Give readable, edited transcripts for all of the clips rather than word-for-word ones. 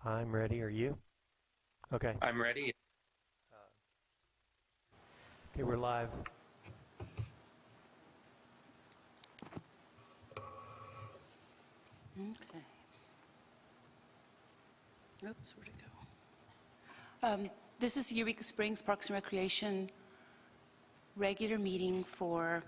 I'm ready. Are you? Okay. I'm ready. Okay, we're live. Okay. Oops, where'd it go? This is Eureka Springs Parks and Recreation regular meeting for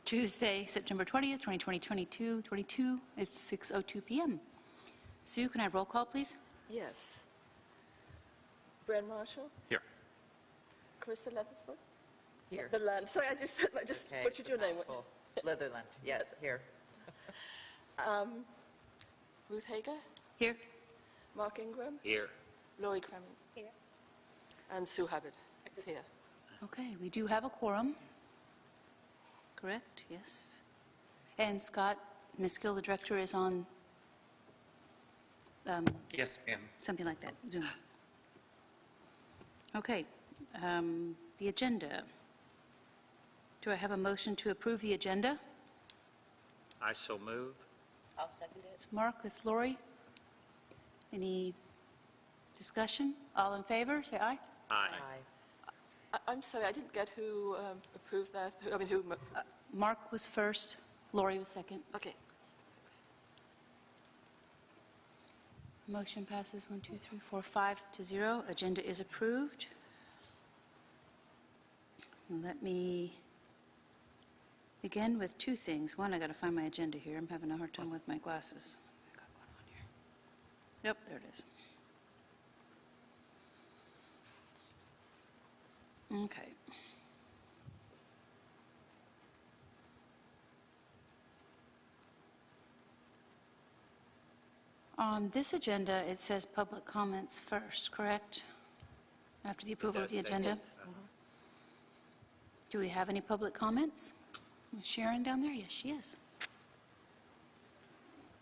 Tuesday, September 20th, 2022. It's 6:02 p.m. Sue, can I have roll call, please? Yes. Brent Marshall? Here. Krista Leatherfoot? Here. The land. Sorry, I just Okay, butchered your name. mouthful. Litherland, yeah, here. Ruth Hager? Here. Mark Ingram? Here. Laurie Kremen? Here. And Sue Hubbard is here. Okay, we do have a quorum. Correct? Yes. And Scott Miskill, the director, is on Yes, ma'am. something like that, Zoom. Okay, the agenda. Do I have a motion to approve the agenda? I so move. I'll second it. It's Mark, that's Lori. Any discussion? All in favor, say aye. Aye. I'm sorry, I didn't get who approved that. Who? Mark was first, Lori was second. Okay. Motion passes 1, 2, 3, 4, 5 to 0. Agenda is approved. Let me begin with two things. One, I got to find my agenda here. I'm having a hard time with my glasses. I got one on here. Yep, there it is. Okay. On this agenda, it says public comments first, correct? After the approval of the agenda? Do we have any public comments? Is Sharon down there? Yes, she is.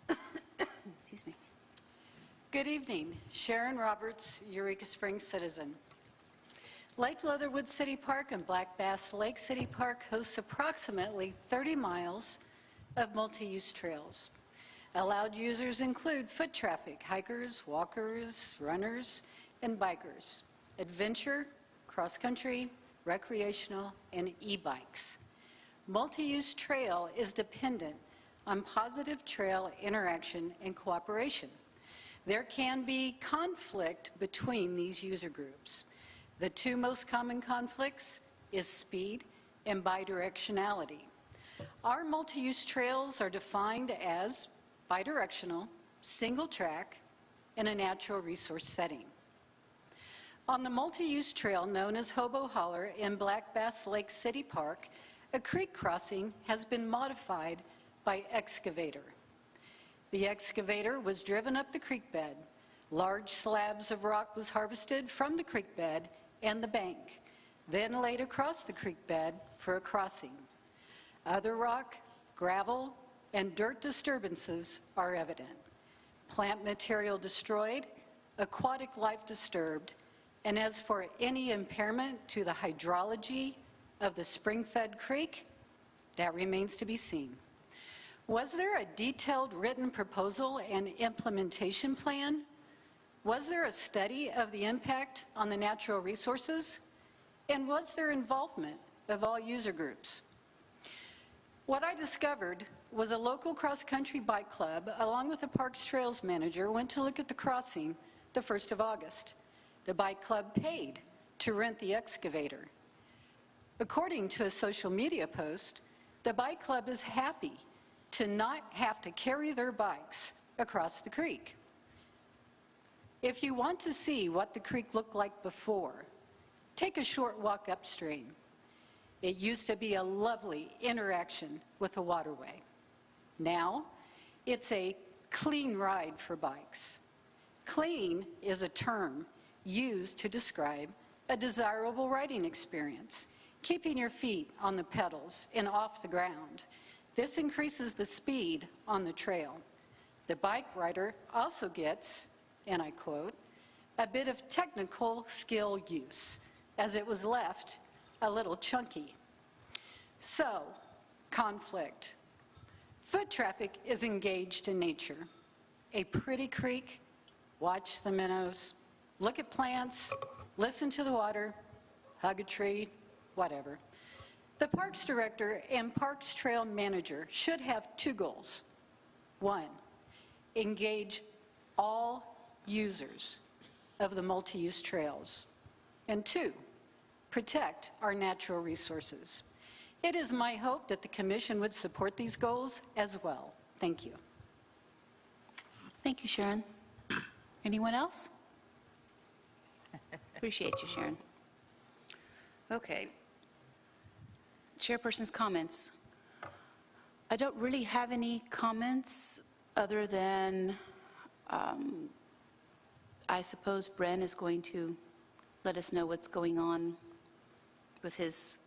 Excuse me. Good evening. Sharon Roberts, Eureka Springs citizen. Lake Leatherwood City Park and Black Bass Lake City Park hosts approximately 30 miles of multi-use trails. Allowed users include foot traffic, hikers, walkers, runners, and bikers, adventure, cross-country, recreational, and e-bikes. Multi-use trail is dependent on positive trail interaction and cooperation. There can be conflict between these user groups. The two most common conflicts is speed and bidirectionality. Our multi-use trails are defined as bidirectional, single track, and a natural resource setting. On the multi-use trail known as Hobo Holler in Black Bass Lake City Park, a creek crossing has been modified by excavator. The excavator was driven up the creek bed. Large slabs of rock was harvested from the creek bed and the bank, then laid across the creek bed for a crossing. Other rock, gravel, and dirt disturbances are evident. Plant material destroyed, aquatic life disturbed, and as for any impairment to the hydrology of the spring-fed creek, that remains to be seen. Was there a detailed written proposal and implementation plan? Was there a study of the impact on the natural resources? And was there involvement of all user groups? What I discovered was a local cross-country bike club, along with the Parks Trails manager, went to look at the crossing the 1st of August. The bike club paid to rent the excavator. According to a social media post, the bike club is happy to not have to carry their bikes across the creek. If you want to see what the creek looked like before, take a short walk upstream. It used to be a lovely interaction with the waterway. Now, it's a clean ride for bikes. Clean is a term used to describe a desirable riding experience, keeping your feet on the pedals and off the ground. This increases the speed on the trail. The bike rider also gets, and I quote, a bit of technical skill use, as it was left a little chunky. So, conflict. Foot traffic is engaged in nature. A pretty creek, watch the minnows, look at plants, listen to the water, hug a tree, whatever. The Parks Director and Parks Trail Manager should have two goals. One, engage all users of the multi-use trails. And two, protect our natural resources. It is my hope that the Commission would support these goals as well. Thank you. Thank you, Sharon. Anyone else? Appreciate you, Sharon. Okay. Chairperson's comments. I don't really have any comments other than I suppose Bren is going to let us know what's going on with his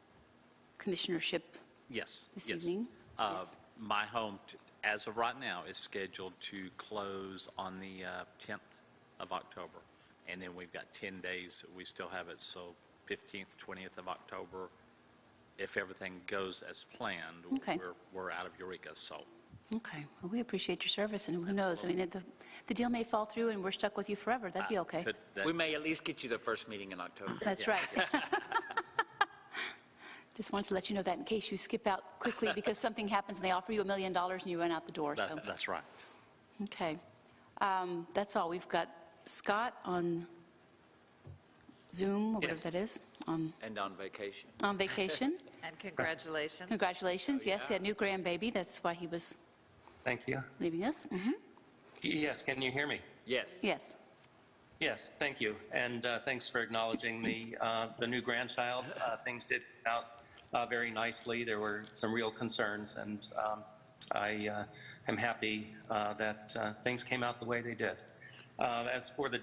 commissionership Yes. this yes. evening. Yes. My home, as of right now, is scheduled to close on the 10th of October. And then we've got 10 days. We still have it, so 15th, 20th of October. If everything goes as planned, Okay. we're out of Eureka, so. Okay, well, we appreciate your service, and who knows, I mean, the deal may fall through and we're stuck with you forever, that'd be okay. We may at least get you the first meeting in October. That's right. Just wanted to let you know that in case you skip out quickly because something happens and they offer you $1 million and you run out the door, so. That's right. Okay. That's all. We've got Scott on Zoom, or whatever Yes. that is, And on vacation. on vacation. And congratulations. Congratulations, yes, he had a new grandbaby, that's why he was Thank you. leaving us. Mhm. Yes, can you hear me? Yes. Yes. Yes, thank you. And thanks for acknowledging the new grandchild. Things did come out very nicely. There were some real concerns, and I am happy that things came out the way they did. As for the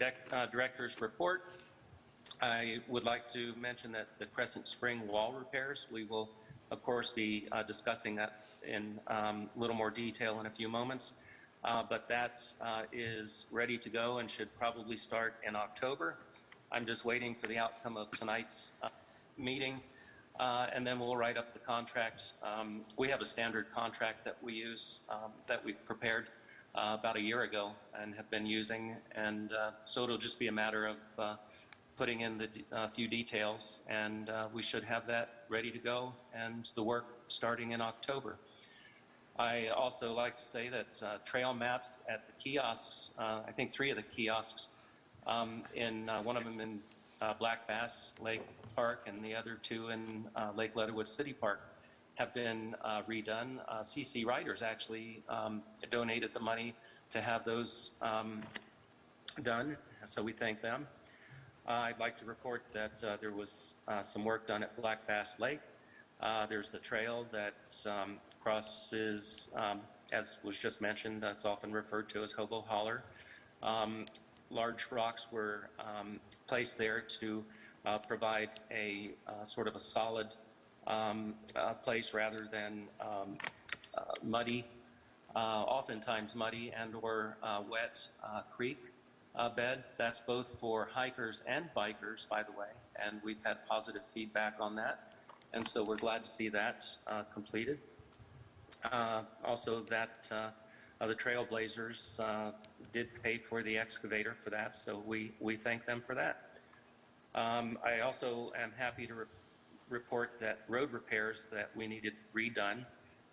director's report, I would like to mention that the Crescent Spring wall repairs, we will, of course, be discussing that in a little more detail in a few moments. But that is ready to go and should probably start in October. I'm just waiting for the outcome of tonight's meeting, and then we'll write up the contract. We have a standard contract that we use, that we've prepared about a year ago and have been using, and so it'll just be a matter of putting in the few details, and we should have that ready to go and the work starting in October. I also like to say that trail maps at the kiosks, I think 3 of the kiosks, in one of them in Black Bass Lake Park and the other 2 in Lake Leatherwood City Park, have been redone. CC Riders actually donated the money to have those done, so we thank them. I'd like to report that there was some work done at Black Bass Lake. There's the trail that crosses, as was just mentioned, that's often referred to as Hobo Holler. Large rocks were placed there to provide a sort of a solid place rather than muddy, oftentimes muddy and or wet creek bed. That's both for hikers and bikers, by the way, and we've had positive feedback on that. And so we're glad to see that completed. Also, that the Trailblazers did pay for the excavator for that, so we thank them for that. I also am happy to report that road repairs that we needed redone,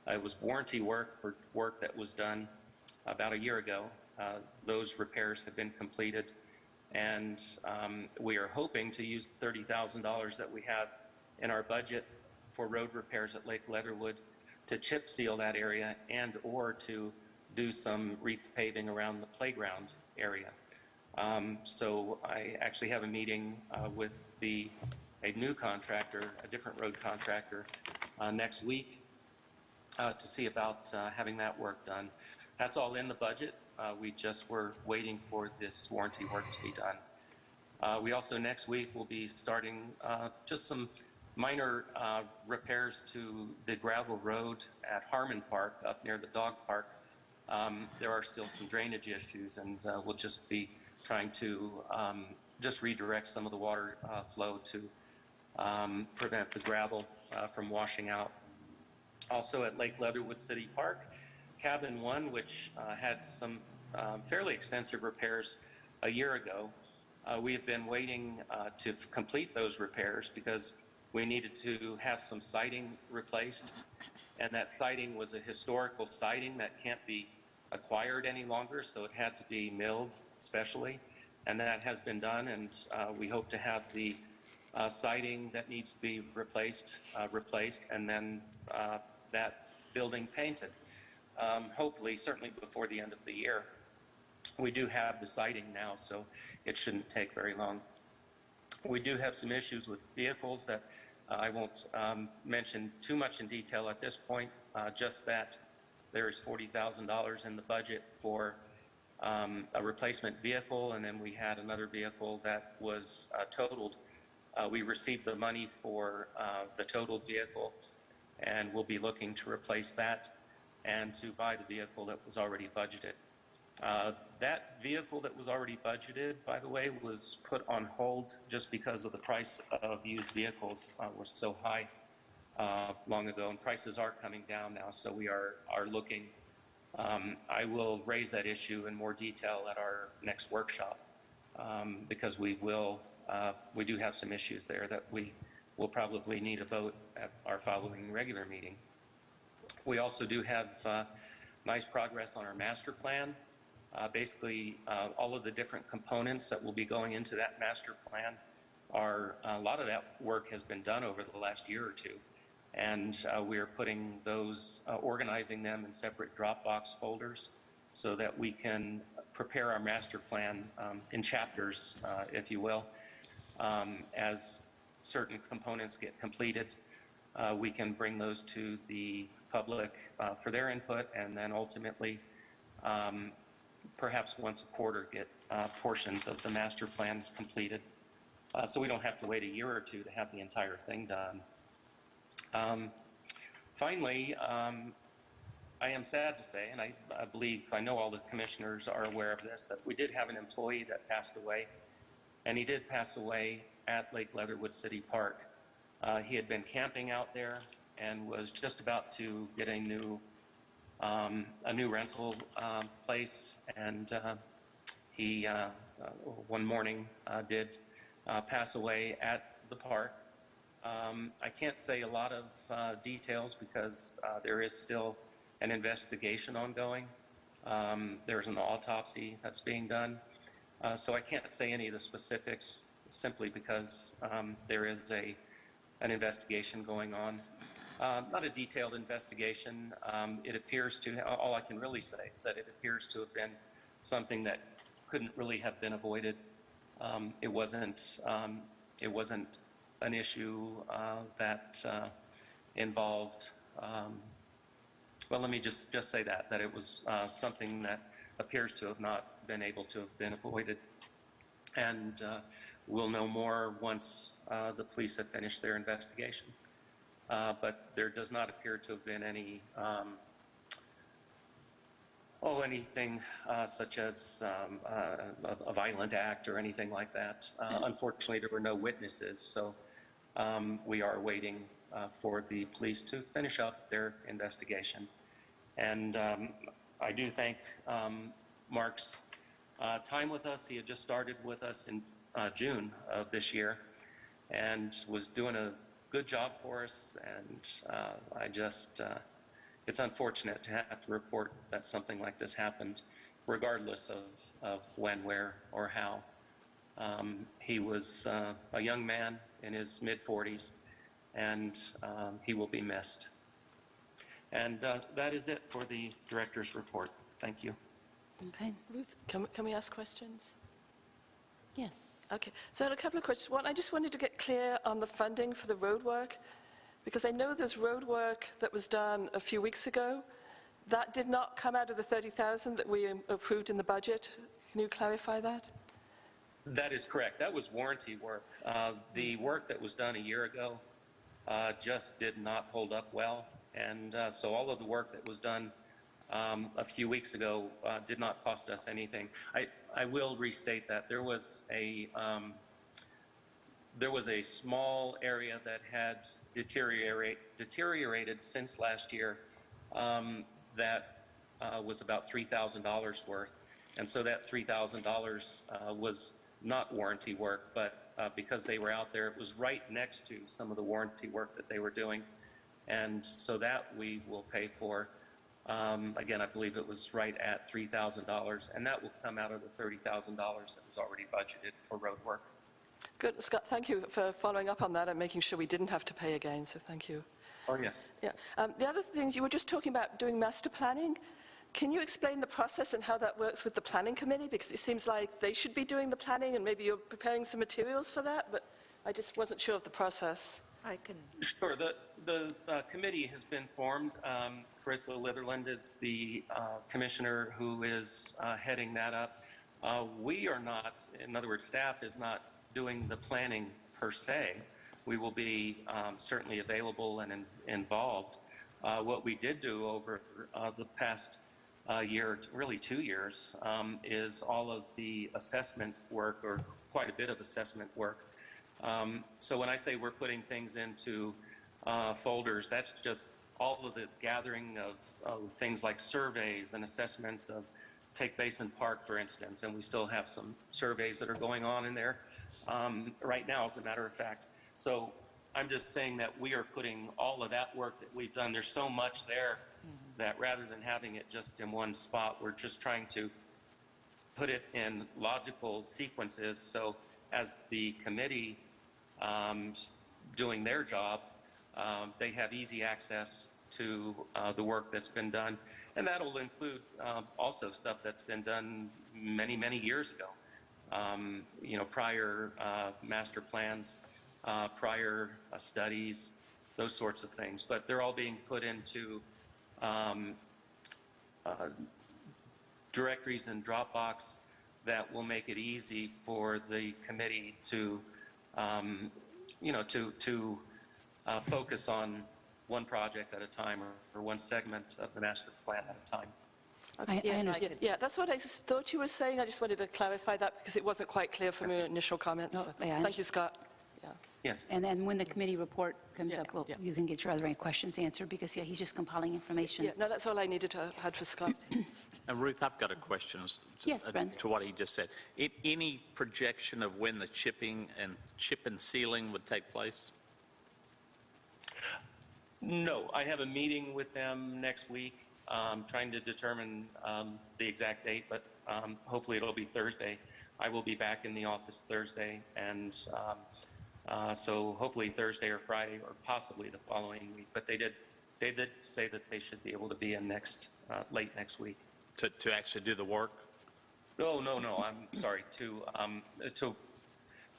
it was warranty work for work that was done about a year ago. Those repairs have been completed, and we are hoping to use the $30,000 that we have in our budget for road repairs at Lake Leatherwood to chip seal that area and or to do some repaving around the playground area. So I actually have a meeting with a new contractor, a different road contractor, next week to see about having that work done. That's all in the budget. We just were waiting for this warranty work to be done. We also next week will be starting just some minor repairs to the gravel road at Harmon Park up near the dog park. There are still some drainage issues, and we'll just be trying to just redirect some of the water flow to prevent the gravel from washing out. Also at Lake Leatherwood City Park, cabin 1, which had some fairly extensive repairs a year ago. We have been waiting to complete those repairs because we needed to have some siding replaced, and that siding was a historical siding that can't be acquired any longer, so it had to be milled specially, and that has been done, and we hope to have the siding that needs to be replaced, and then that building painted. Hopefully, certainly before the end of the year. We do have the siding now, so it shouldn't take very long. We do have some issues with vehicles that I won't mention too much in detail at this point, just that there is $40,000 in the budget for a replacement vehicle, and then we had another vehicle that was totaled. We received the money for the totaled vehicle, and we'll be looking to replace that and to buy the vehicle that was already budgeted. That vehicle that was already budgeted, by the way, was put on hold just because of the price of used vehicles was so high long ago, and prices are coming down now, so we are looking. I will raise that issue in more detail at our next workshop because we do have some issues there that we will probably need a vote at our following regular meeting. We also do have nice progress on our master plan. Basically, all of the different components that will be going into that master plan a lot of that work has been done over the last year or two. And we are putting those, organizing them in separate Dropbox folders so that we can prepare our master plan in chapters, if you will. As certain components get completed, we can bring those to the public for their input, and then ultimately, perhaps once a quarter, get portions of the master plan completed. So we don't have to wait a year or two to have the entire thing done. Finally, I am sad to say, and I know all the commissioners are aware of this, that we did have an employee that passed away, and he did pass away at Lake Leatherwood City Park. He had been camping out there and was just about to get a new rental place, and he one morning did pass away at the park. I can't say a lot of details because there is still an investigation ongoing. There's an autopsy that's being done. So I can't say any of the specifics simply because there is an investigation going on. Not a detailed investigation. It appears to, all I can really say is that it appears to have been something that couldn't really have been avoided. It wasn't an issue that involved, well, let me just say that it was something that appears to have not been able to have been avoided. And we'll know more once the police have finished their investigation. But there does not appear to have been any, anything such as a violent act or anything like that. Unfortunately, there were no witnesses, so we are waiting for the police to finish up their investigation. And I do thank Mark's time with us. He had just started with us in June of this year and was doing a good job for us, and it's unfortunate to have to report that something like this happened, regardless of when, where, or how. He was a young man in his mid-40s, and he will be missed. And that is it for the director's report. Thank you. Okay. Ruth, can we ask questions? Yes. Okay, so I had a couple of questions. One, I just wanted to get clear on the funding for the road work, because I know there's road work that was done a few weeks ago. That did not come out of the 30,000 that we approved in the budget. Can you clarify that? That is correct. That was warranty work. The work that was done a year ago just did not hold up well, and so all of the work that was done a few weeks ago did not cost us anything. I will restate that there was a small area that had deteriorated since last year that was about $3,000 worth. And so that $3,000 was not warranty work, but because they were out there, it was right next to some of the warranty work that they were doing. And so that we will pay for. Again, I believe it was right at $3,000, and that will come out of the $30,000 that was already budgeted for road work. Good, Scott, thank you for following up on that and making sure we didn't have to pay again, so thank you. Oh, yes. Yeah. The other things, you were just talking about doing master planning. Can you explain the process and how that works with the planning committee? Because it seems like they should be doing the planning, and maybe you're preparing some materials for that, but I just wasn't sure of the process. I can, Sure. The committee has been formed. Carissa Litherland is the commissioner who is heading that up. We are not, in other words, staff is not doing the planning per se. We will be certainly available and involved. What we did do over the past year, really 2 years, is all of the assessment work, or quite a bit of assessment work. So when I say we're putting things into folders, that's just all of the gathering of things like surveys and assessments of, take Basin Park, for instance, and we still have some surveys that are going on in there right now, as a matter of fact. So I'm just saying that we are putting all of that work that we've done, there's so much there that rather than having it just in one spot, we're just trying to put it in logical sequences. So as the committee doing their job, they have easy access to the work that's been done. And that'll include also stuff that's been done many, many years ago. Prior master plans, prior studies, those sorts of things. But they're all being put into directories and Dropbox that will make it easy for the committee to, focus on one project at a time, or one segment of the master plan at a time. I understand. Yeah, that's what I thought you were saying. I just wanted to clarify that because it wasn't quite clear from your initial comments. No, So yeah, I thank you, Scott. Yeah. Yes. And then when the committee report comes Yeah, up, well, yeah. you can get your other questions answered, because, yeah, he's just compiling information. Yeah, no, that's all I needed to had for Scott. And Ruth, I've got a question Yes, Brent. to what he just said. Any projection of when the chip and sealing would take place? No, I have a meeting with them next week, trying to determine the exact date, but hopefully it'll be Thursday. I will be back in the office Thursday, and so hopefully Thursday or Friday, or possibly the following week. But they did say that they should be able to be in late next week. To actually do the work? No, I'm sorry, to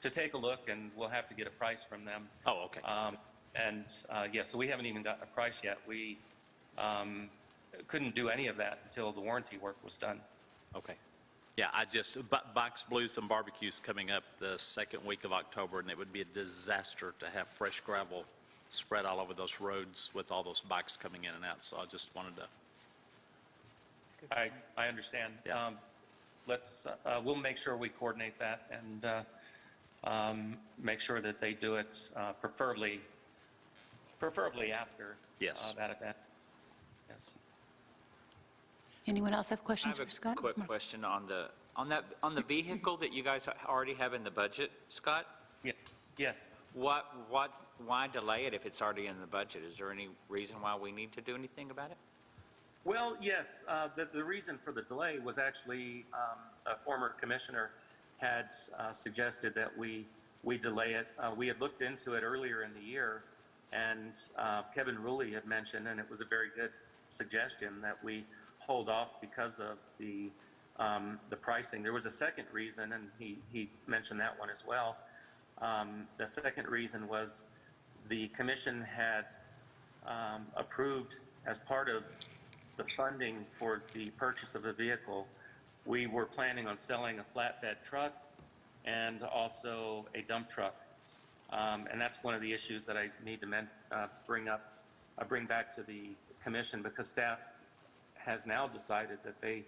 take a look, and we'll have to get a price from them. Oh, okay. So we haven't even gotten a price yet. We couldn't do any of that until the warranty work was done. Okay. Yeah, Bikes, Blues, and Barbecues coming up the second week of October, and it would be a disaster to have fresh gravel spread all over those roads with all those bikes coming in and out. So I just wanted to... I understand. Yeah. We'll make sure we coordinate that, and make sure that they do it preferably after Yes. that event. Yes. Anyone else have I questions have for Scott? a quick question on the vehicle that you guys already have in the budget, Scott. Yeah. Yes. Why delay it if it's already in the budget? Is there any reason why we need to do anything about it? Well, yes. The reason for the delay was actually a former commissioner had suggested that we delay it. We had looked into it earlier in the year, and Kevin Rulli had mentioned, and it was a very good suggestion, that we hold off because of the pricing. There was a second reason, and he mentioned that one as well. The second reason was the commission had approved, as part of the funding for the purchase of the vehicle, we were planning on selling a flatbed truck and also a dump truck. And that's one of the issues that I need to bring back to the commission, because staff has now decided that they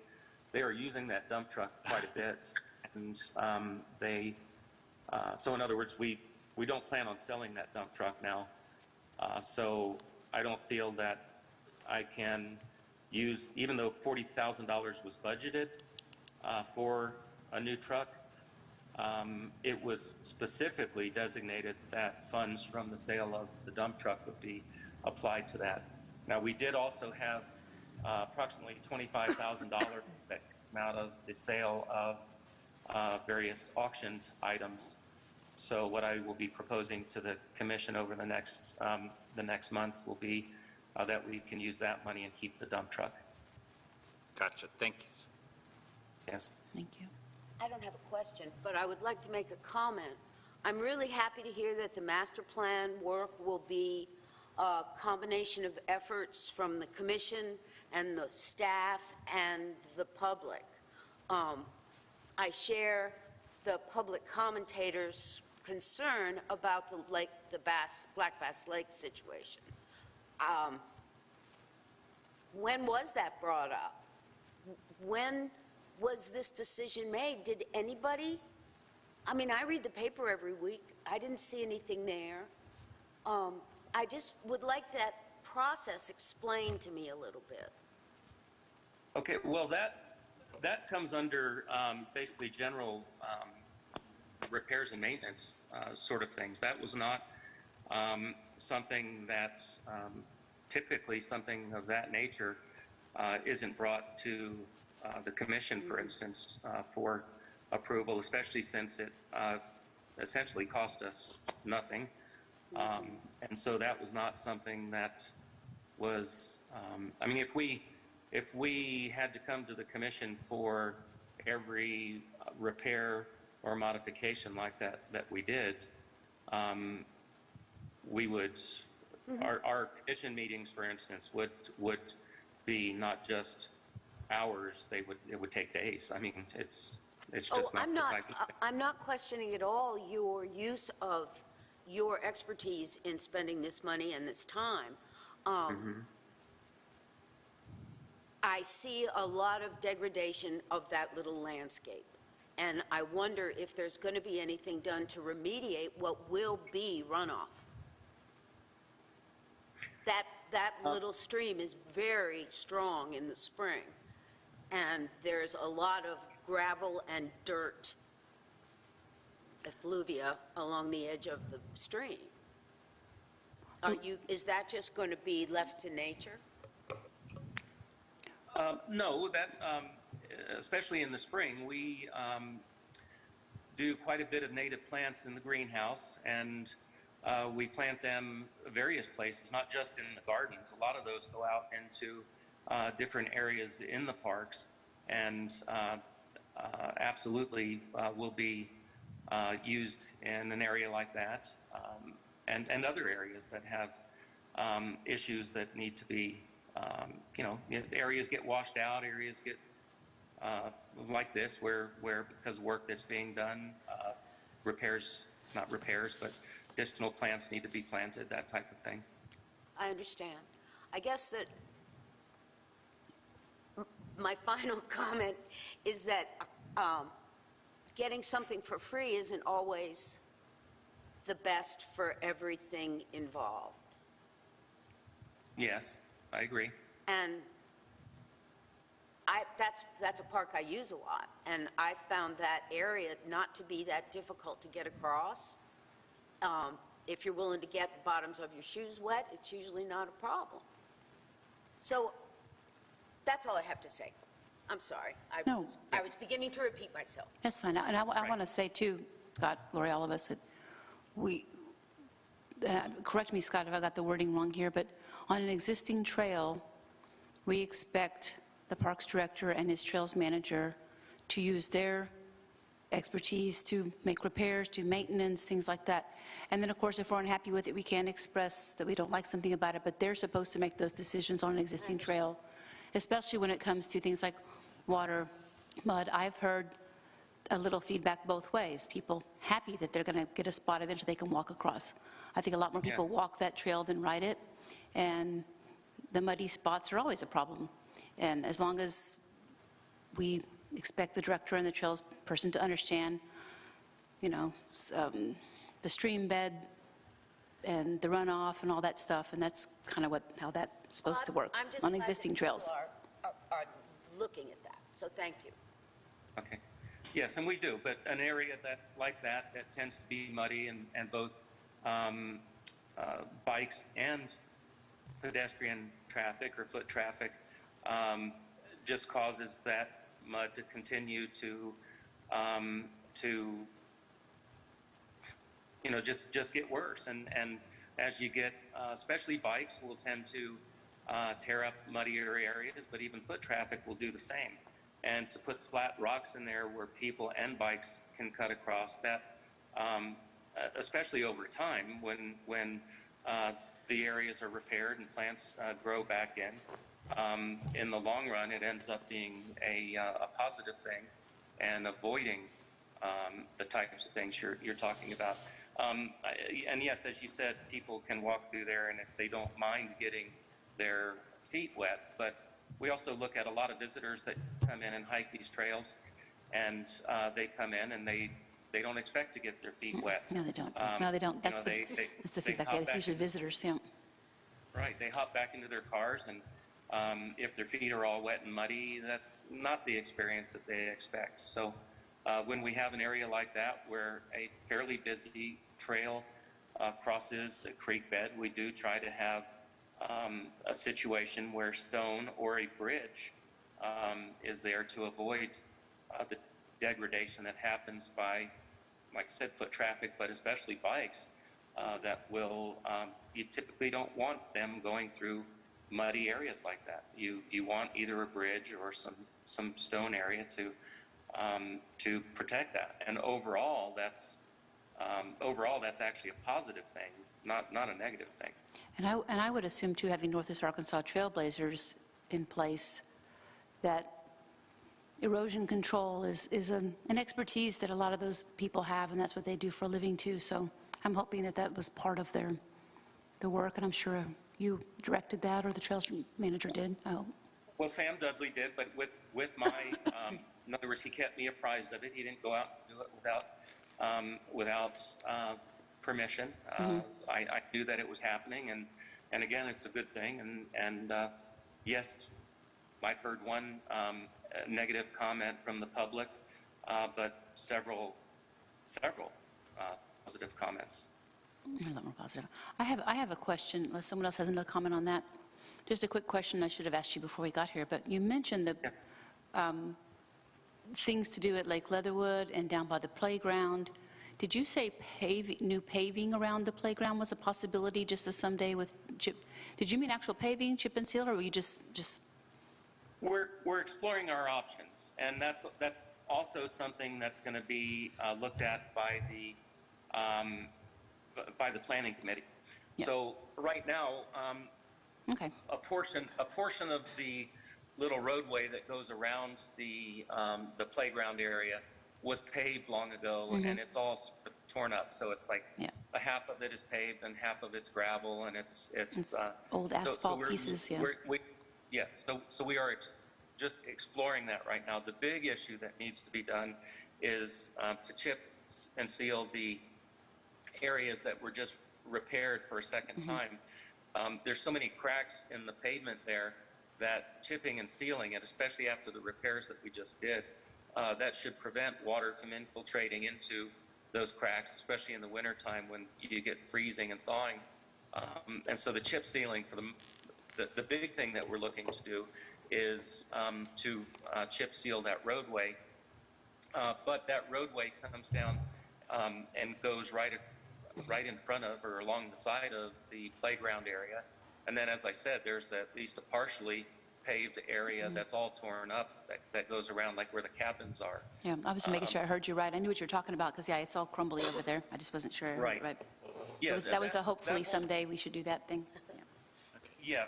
are using that dump truck quite a bit. And so in other words, we don't plan on selling that dump truck now. So I don't feel that I can use, even though $40,000 was budgeted for a new truck, it was specifically designated that funds from the sale of the dump truck would be applied to that. Now, we did also have approximately $25,000 that came out of the sale of various auctioned items. So what I will be proposing to the commission over the next month will be that we can use that money and keep the dump truck. Gotcha. Thank you. Yes. Thank you. I don't have a question, but I would like to make a comment. I'm really happy to hear that the master plan work will be a combination of efforts from the commission and the staff and the public. I share the public commentators' concern about the Black Bass Lake situation. When was that brought up? When was this decision made? Did anybody? I mean, I read the paper every week. I didn't see anything there. I just would like that process explained to me a little bit. Okay, well, that comes under basically general repairs and maintenance sort of things. That was not something that typically something of that nature isn't brought to the commission, for instance, for approval, especially since it essentially cost us nothing. And so that was not something that was, I mean, if we had to come to the commission for every repair or modification like that we did, we would, our commission meetings, for instance, would be not just hours, it would take days. I mean, it's just not the type of thing. I'm not questioning at all your use of your expertise in spending this money and this time. I see a lot of degradation of that little landscape, and I wonder if there's going to be anything done to remediate what will be runoff. That little stream is very strong in the spring, and there's a lot of gravel and dirt effluvia along the edge of the stream. Is that just going to be left to nature? No, especially in the spring, we do quite a bit of native plants in the greenhouse, and we plant them various places, not just in the gardens. A lot of those go out into different areas in the parks, and absolutely will be used in an area like that, and other areas that have issues that need to be, areas get washed out, areas get like this, where because of work that's being done, not repairs, but additional plants need to be planted, that type of thing. I understand. I guess that my final comment is that getting something for free isn't always the best for everything involved. Yes, I agree. And that's a park I use a lot, and I found that area not to be that difficult to get across. If you're willing to get the bottoms of your shoes wet, it's usually not a problem. So that's all I have to say. I'm sorry. I was beginning to repeat myself. That's fine. And I want to say, too, Scott, Lori, all of us, that correct me, Scott, if I got the wording wrong here, but on an existing trail, we expect the Parks Director and his Trails Manager to use their expertise to make repairs, do maintenance, things like that. And then, of course, if we're unhappy with it, we can express that we don't like something about it, but they're supposed to make those decisions on an existing trail, especially when it comes to things like water, mud. I've heard a little feedback both ways. People happy that they're going to get a spot eventually they can walk across. I think a lot more people walk that trail than ride it, and the muddy spots are always a problem. And as long as we expect the director and the trails person to understand, the stream bed and the runoff and all that stuff, and that's kind of how that's supposed to work I'm just on glad that existing people trails. looking at that. So thank you. Okay. Yes, and we do, but an area that tends to be muddy and both bikes and pedestrian traffic or foot traffic just causes that mud to continue to just get worse. And as you get, especially bikes will tend to tear up muddier areas, but even foot traffic will do the same. And to put flat rocks in there where people and bikes can cut across, that, especially over time when the areas are repaired and plants grow back in the long run, it ends up being a positive thing and avoiding the types of things you're talking about. And yes, as you said, people can walk through there, and if they don't mind getting their feet wet, but we also look at a lot of visitors that come in and hike these trails, and they come in and they don't expect to get their feet wet. No, they don't. No, they don't. That's that's the feedback. It's usually visitors, yeah. Right. They hop back into their cars, and if their feet are all wet and muddy, that's not the experience that they expect. So when we have an area like that where a fairly busy trail crosses a creek bed, we do try to have a situation where stone or a bridge is there to avoid the degradation that happens by, like I said, foot traffic, but especially bikes that will, you typically don't want them going through muddy areas like that. You want either a bridge or some stone area to protect that. And overall, that's actually a positive thing, not a negative thing. And I would assume, too, having Northwest Arkansas Trailblazers in place, that erosion control is an expertise that a lot of those people have, and that's what they do for a living, too. So I'm hoping that was part of their work, and I'm sure you directed that, or the trails manager did. Oh. Well, Sam Dudley did, but with my, in other words, he kept me apprised of it. He didn't go out and do it without permission. I knew that it was happening, and again, it's a good thing. And yes, I've heard one negative comment from the public, but several positive comments. A lot more positive. I have a question, unless someone else has another comment on that. Just a quick question I should have asked you before we got here, but you mentioned the things to do at Lake Leatherwood and down by the playground. Did you say new paving around the playground was a possibility just as someday with chip? Did you mean actual paving, chip and seal, or were you just? We're exploring our options, and that's also something that's going to be looked at by the planning committee. Yeah. So right now, Okay. a portion of the little roadway that goes around the playground area was paved long ago, and it's all sort of torn up. So it's like a half of it is paved and half of it's gravel, and it's old asphalt pieces. Yeah. So we are just exploring that right now. The big issue that needs to be done is to chip and seal the areas that were just repaired for a second time. There's so many cracks in the pavement there that chipping and sealing it, especially after the repairs that we just did, that should prevent water from infiltrating into those cracks, especially in the wintertime when you get freezing and thawing. And so the chip sealing, for the big thing that we're looking to do is to chip seal that roadway. But that roadway comes down and goes right in front of or along the side of the playground area. And then, as I said, there's at least a partially paved area that's all torn up that goes around, like where the cabins are. Yeah, I was making sure I heard you right. I knew what you were talking about because, it's all crumbly over there. I just wasn't sure. Right. Yeah, that was a hopefully someday we should do that thing. Yeah,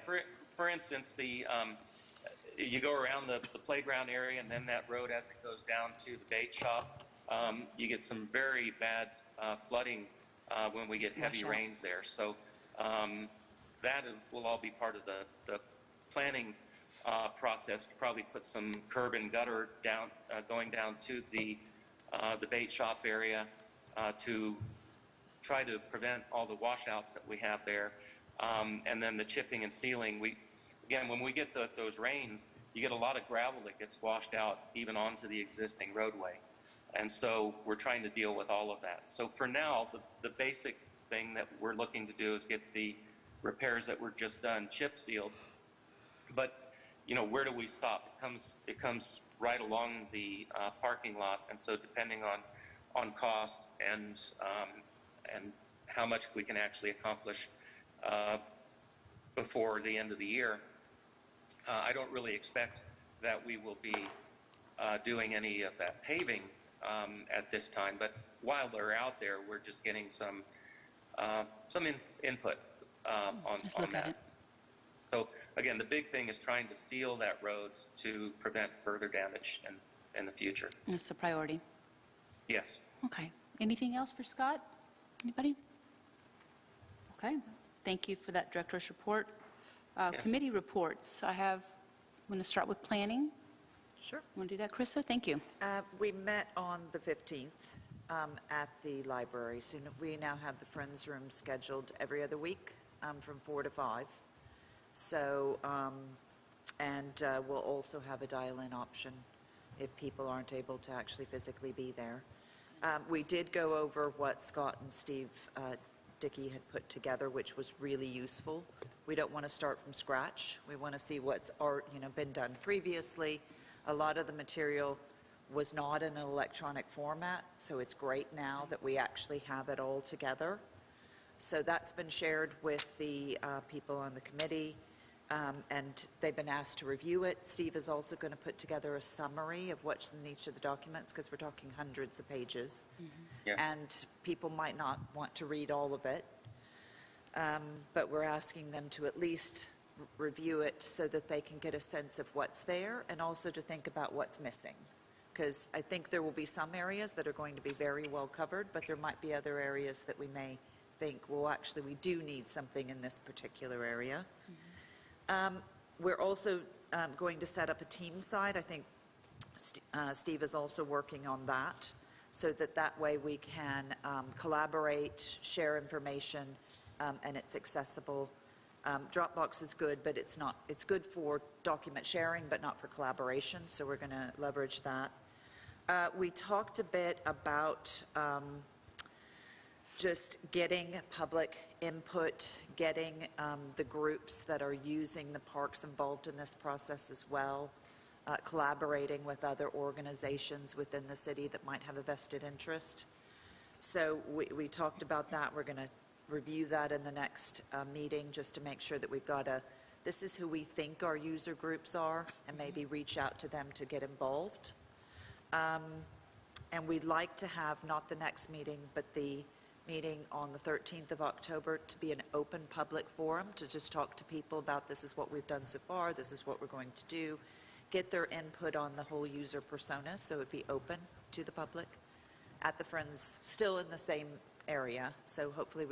for instance, you go around the playground area, and then that road as it goes down to the bait shop, you get some very bad flooding when we get heavy rains there. So that will all be part of the planning process to probably put some curb and gutter down, going down to the bait shop area to try to prevent all the washouts that we have there. And then the chipping and sealing, when we get those rains, you get a lot of gravel that gets washed out even onto the existing roadway. And so we're trying to deal with all of that. So for now, the basic thing that we're looking to do is get the repairs that were just done chip sealed. But, you know, where do we stop? It comes right along the parking lot. And so depending on cost and how much we can actually accomplish before the end of the year, I don't really expect that we will be doing any of that paving at this time. But while they're out there, we're just getting some input on look at that. it. So again, the big thing is trying to seal that road to prevent further damage in the future. That's the priority. Yes. Okay. Anything else for Scott? Anybody? Okay. Thank you for that director's report. Yes. Committee reports. I'm going to start with planning. Sure. Want to do that, Krista? Thank you. We met on the 15th at the library. So we now have the Friends Room scheduled every other week from 4 to 5. So, we'll also have a dial-in option if people aren't able to actually physically be there. We did go over what Scott and Steve Dickey had put together, which was really useful. We don't want to start from scratch. We want to see what's been done previously. A lot of the material was not in an electronic format, so it's great now that we actually have it all together. So that's been shared with the people on the committee, and they've been asked to review it. Steve is also going to put together a summary of what's in each of the documents, because we're talking hundreds of pages. Yes. And people might not want to read all of it, but we're asking them to at least review it so that they can get a sense of what's there, and also to think about what's missing. Because I think there will be some areas that are going to be very well covered, but there might be other areas that we may think, well, actually, we do need something in this particular area. We're also going to set up a team side. I think Steve is also working on that, so that way we can collaborate, share information, and it's accessible. Dropbox is good, but it's good for document sharing, but not for collaboration, so we're going to leverage that. We talked a bit about just getting public input, getting the groups that are using the parks involved in this process as well, collaborating with other organizations within the city that might have a vested interest. So we talked about that. We're going to review that in the next meeting, just to make sure that we've got this is who we think our user groups are, and maybe reach out to them to get involved. And we'd like to have, not the next meeting, but the meeting on the 13th of October to be an open public forum, to just talk to people about this is what we've done so far, this is what we're going to do, get their input on the whole user persona, so it'd be open to the public at the Friends, still in the same area. So hopefully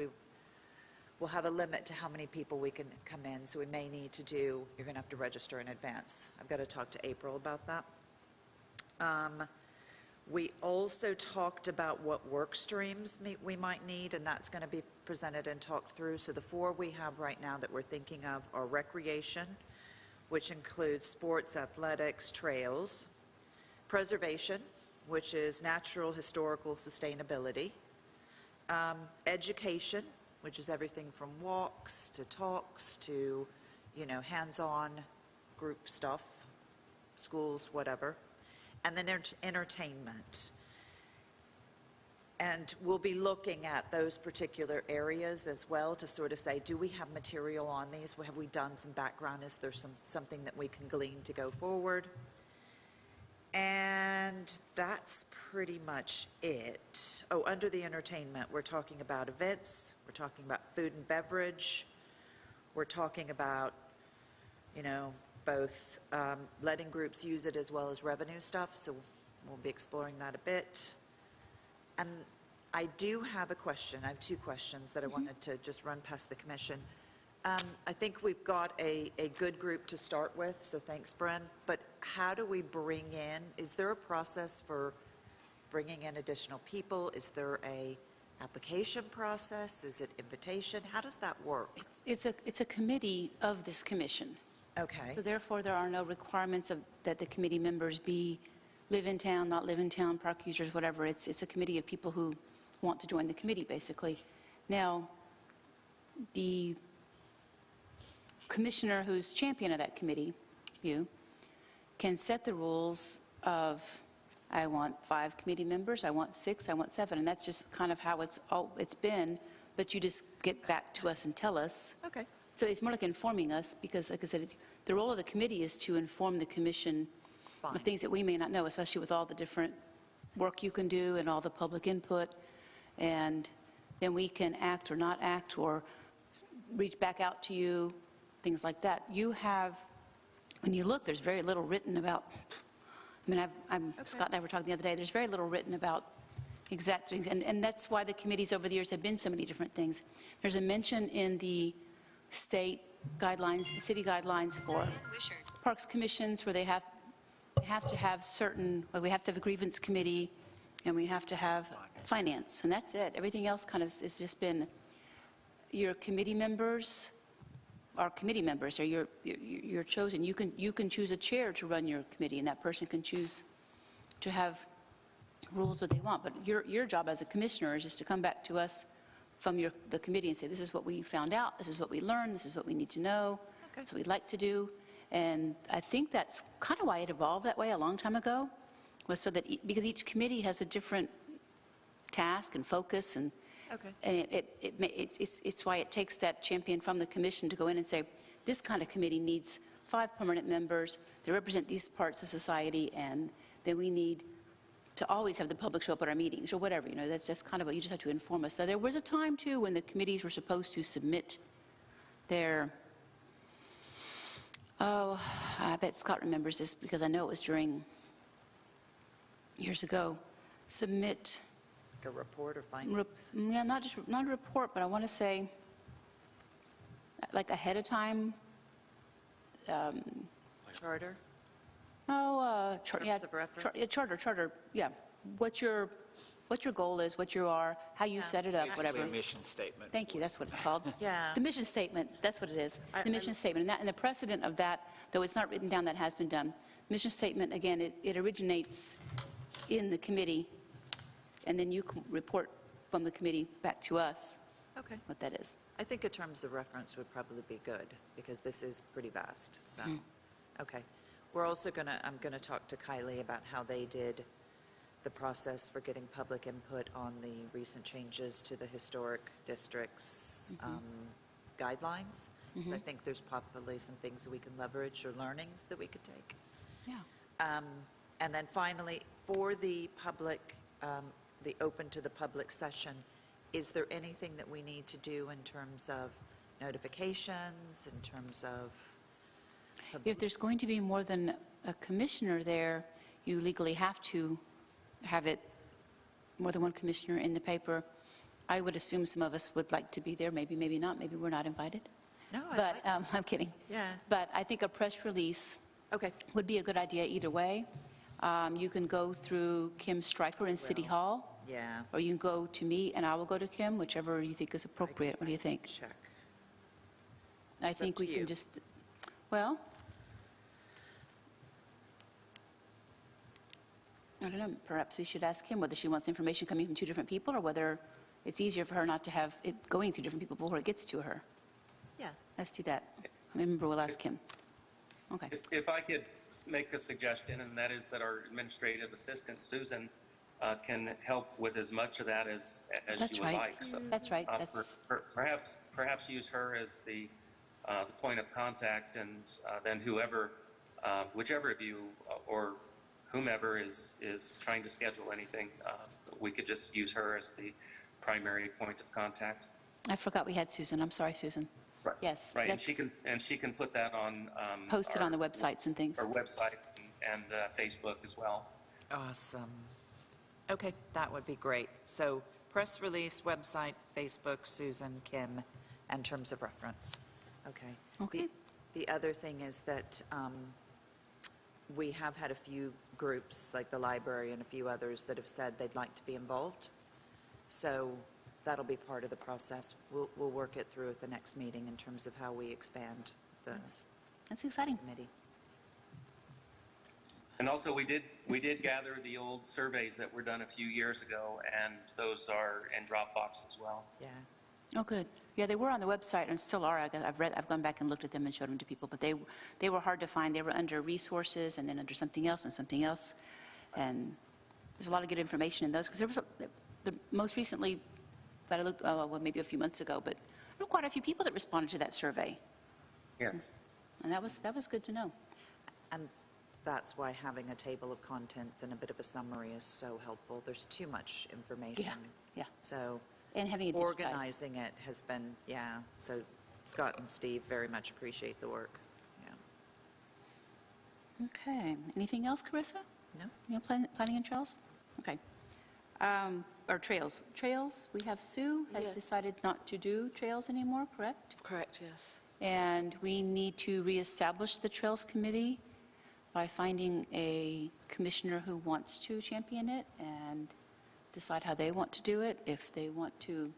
we'll have a limit to how many people we can come in, so we may need to do, you're going to have to register in advance. I've got to talk to April about that. We also talked about what work streams we might need, and that's going to be presented and talked through. So the 4 we have right now that we're thinking of are recreation, which includes sports, athletics, trails, preservation, which is natural, historical, sustainability, education, which is everything from walks to talks to, hands-on group stuff, schools, whatever, and then entertainment. And we'll be looking at those particular areas as well to sort of say, do we have material on these? Have we done some background? Is there something that we can glean to go forward? And that's pretty much it. Oh, under the entertainment, we're talking about events, we're talking about food and beverage, we're talking about, both letting groups use it as well as revenue stuff, so we'll be exploring that a bit. And I do have a question. I have 2 questions that I wanted to just run past the commission. I think we've got a good group to start with, so thanks, Bren. But how do we bring in, is there a process for bringing in additional people? Is there a application process? Is it invitation? How does that work? It's a committee of this commission. Okay. So therefore, there are no requirements that the committee members live in town, not live in town, park users, whatever. It's a committee of people who want to join the committee, basically. Now, the commissioner who's champion of that committee, you, can set the rules of, I want 5 committee members, I want 6, I want 7, and that's just kind of how it's been, but you just get back to us and tell us. Okay. So it's more like informing us, because, like I said, the role of the committee is to inform the commission Fine. of things that we may not know, especially with all the different work you can do and all the public input, and then we can act or not act or reach back out to you, things like that. You have, when you look, there's very little written about, I mean, Scott and I were talking the other day, there's very little written about exact things, and that's why the committees over the years have been so many different things. There's a mention in the state guidelines, the city guidelines for parks commissions, where they have to have certain, well, we have to have a grievance committee, and we have to have finance, and that's it. Everything else kind of has just been, your committee members are committee members, or you're chosen. You can choose a chair to run your committee, and that person can choose to have rules what they want. But your job as a commissioner is just to come back to us from the committee and say, this is what we found out, this is what we learned, this is what we need to know, Okay. this is what we'd like to do. And I think that's kind of why it evolved that way a long time ago, was so that, because each committee has a different task and focus, and Okay. and it's why it takes that champion from the commission to go in and say, this kind of committee needs 5 permanent members, they represent these parts of society, and then we need to always have the public show up at our meetings, or whatever, that's just kind of what you just have to inform us. Now, there was a time, too, when the committees were supposed to submit their, I bet Scott remembers this, because I know it was during, years ago, submit, Like a report or findings? yeah, not a report, but I want to say, like ahead of time, Charter? Terms of reference? charter, yeah. What your goal is, what you are, how you set it up, Basically whatever. a mission statement. Thank you, that's what it's called. Yeah. The mission statement, that's what it is. The mission statement, and the precedent of that, though it's not written down, that has been done. Mission statement, again, it originates in the committee, and then you can report from the committee back to us Okay. what that is. I think a terms of reference would probably be good, because this is pretty vast, so, okay. We're also I'm going to talk to Kylie about how they did the process for getting public input on the recent changes to the historic districts guidelines. So I think there's probably some things that we can leverage, or learnings that we could take. Yeah. And then finally, for the public, the open to the public session, is there anything that we need to do in terms of notifications, in terms of? If there's going to be more than a commissioner there, you legally have to have it, more than one commissioner in the paper. I would assume some of us would like to be there, maybe, maybe not, maybe we're not invited. No, I But, like, I'm kidding. yeah, But I think a press release okay, would be a good idea either way. You can go through Kim Stryker in City Hall, yeah. or you can go to me and I will go to Kim, whichever you think is appropriate. What do you think? Check. I think up we to can you. just, well, I don't know, perhaps we should ask Kim whether she wants information coming from 2 different people, or whether it's easier for her not to have it going through different people before it gets to her. Yeah, Let's do that. Remember, we'll ask Kim. Okay. If I could make a suggestion, and that is that our administrative assistant, Susan, can help with as much of that as That's you would right. like. So, That's right. perhaps use her as the point of contact, and then whichever of you or whomever is trying to schedule anything, we could just use her as the primary point of contact. I forgot we had Susan. I'm sorry, Susan. Right. Yes. Right, and that's- she can put that on. Post it on the websites and things. Our website and Facebook as well. awesome. Okay, that would be great. So press release, website, Facebook, Susan, Kim, and terms of reference. Okay. Okay. The other thing is that we have had a few groups, like the library and a few others, that have said they'd like to be involved. So that'll be part of the process. We'll work it through at the next meeting in terms of how we expand the That's exciting. committee. And also, we did gather the old surveys that were done a few years ago, and those are in Dropbox as well. Yeah. Oh, good. Yeah, they were on the website and still are. I've gone back and looked at them and showed them to people, but they were hard to find. They were under resources and then under something else and something else. And there's a lot of good information in those, because there was the most recently that I looked, well, maybe a few months ago, but there were quite a few people that responded to that survey. Yes. And that was good to know. And that's why having a table of contents and a bit of a summary is so helpful. There's too much information. Yeah. So And having it digitized. organizing it has been, so Scott and Steve very much appreciate the work. Yeah. Okay. Anything else, Carissa? No? You know, planning and trails? Okay. Or trails. Trails, we have Sue has Yeah. decided not to do trails anymore, correct? Correct, yes. And we need to reestablish the Trails Committee by finding a commissioner who wants to champion it and decide how they want to do it, if they want to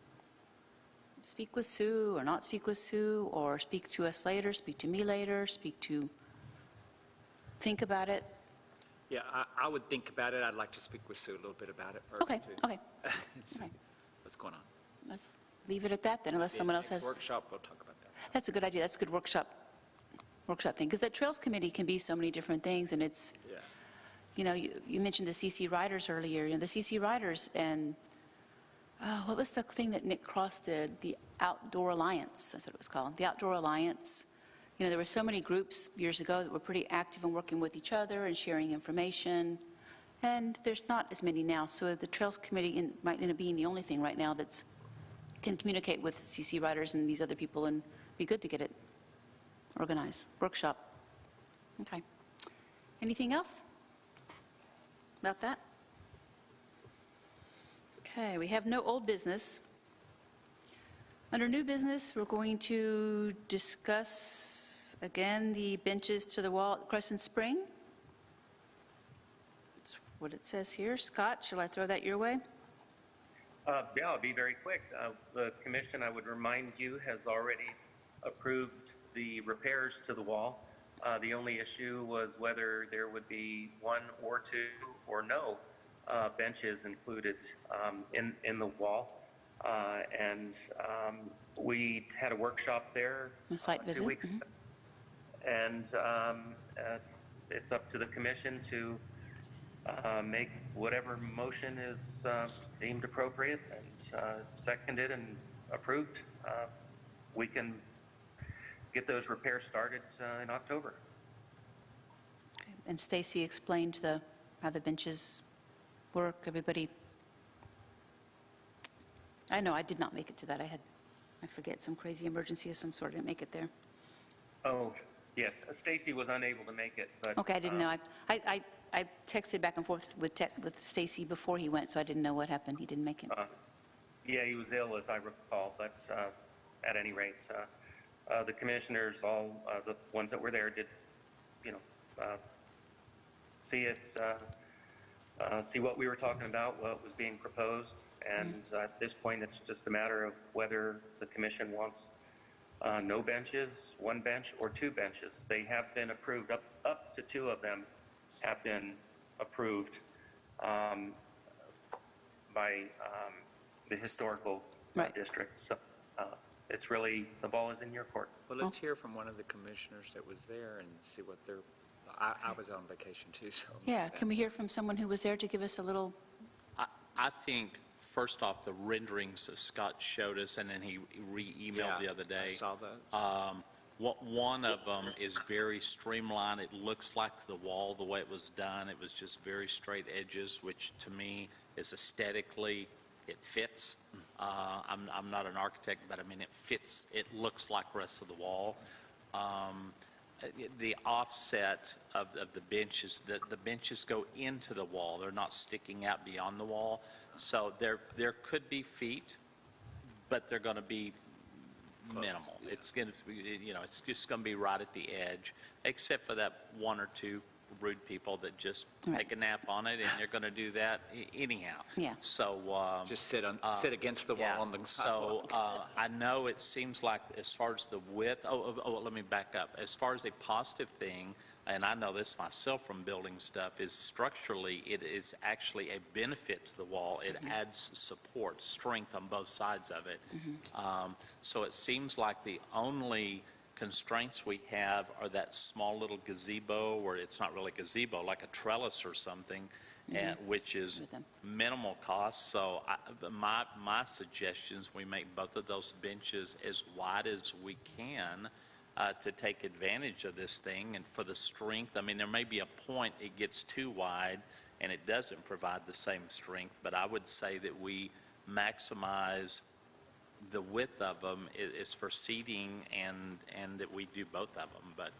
speak with Sue or not speak with Sue, or speak to us later, speak to me later, think about it. Yeah, I would think about it. I'd like to speak with Sue a little bit about it first. Okay, too. okay. See Okay. what's going on. Let's leave it at that then, unless someone else Next has. workshop, we'll talk about that. That's a good idea. That's a good workshop thing. Because that Trails Committee can be so many different things, and it's, Yeah. you know, you mentioned the CC Riders earlier. You know, the CC Riders and, what was the thing that Nick Cross did? The Outdoor Alliance, that's what it was called. The Outdoor Alliance. You know, there were so many groups years ago that were pretty active in working with each other and sharing information. And there's not as many now. So the Trails Committee might end up being the only thing right now that's can communicate with CC Riders and these other people, and be good to get it organized. Workshop. Okay. Anything else about that? Okay, we have no old business. Under new business, we're going to discuss, again, the benches to the wall at Crescent Spring. That's what it says here. Scott, shall I throw that your way? Yeah, I'll be very quick. The commission, I would remind you, has already approved the repairs to the wall. The only issue was whether there would be one or two or no benches included in the wall. And we had a workshop there A site visit? 2 weeks ago. And it's up to the commission to make whatever motion is deemed appropriate and seconded and approved. We can get those repairs started in October. Okay. And Stacy explained how the benches work. Everybody, I know I did not make it to that. I forget, some crazy emergency of some sort. I didn't make it there. Oh, yes, Stacy was unable to make it, but... Okay, I didn't know. I texted back and forth with Stacy before he went, so I didn't know what happened. He didn't make it. Yeah, he was ill, as I recall, but at any rate, the commissioners, all the ones that were there, did, see it, see what we were talking about, what was being proposed, and at this point, it's just a matter of whether the commission wants no benches, one bench, or two benches. They have been approved, up to two of them have been approved by the historical Right. district. So it's really, the ball is in your court. Well, let's hear from one of the commissioners that was there and see what their, I was on vacation too, so. Yeah, can we hear from someone who was there to give us a little, I think, first off, the renderings that Scott showed us, and then he re-emailed the other day. I saw that. One of them is very streamlined. It looks like the wall, the way it was done. It was just very straight edges, which to me is aesthetically, it fits. I'm not an architect, but I mean, it fits. It looks like the rest of the wall. The offset of the benches, the benches go into the wall. They're not sticking out beyond the wall. So there could be feet, but they're going to be minimal. It's going to be, it's just going to be right at the edge, except for that one or two rude people that just Right. take a nap on it, and they're going to do that anyhow. Yeah. So, Just sit against the wall yeah, on the so sidewalk. I know it seems like as far as the width, let me back up. As far as a positive thing, and I know this myself from building stuff, is structurally, it is actually a benefit to the wall. It adds support, strength on both sides of it. So it seems like the only constraints we have are that small little gazebo, where it's not really gazebo, like a trellis or something, and, which is With them. minimal cost. So my suggestions, we make both of those benches as wide as we can to take advantage of this thing, and for the strength. I mean, there may be a point it gets too wide and it doesn't provide the same strength, but I would say that we maximize the width of them is for seating, and that we do both of them. But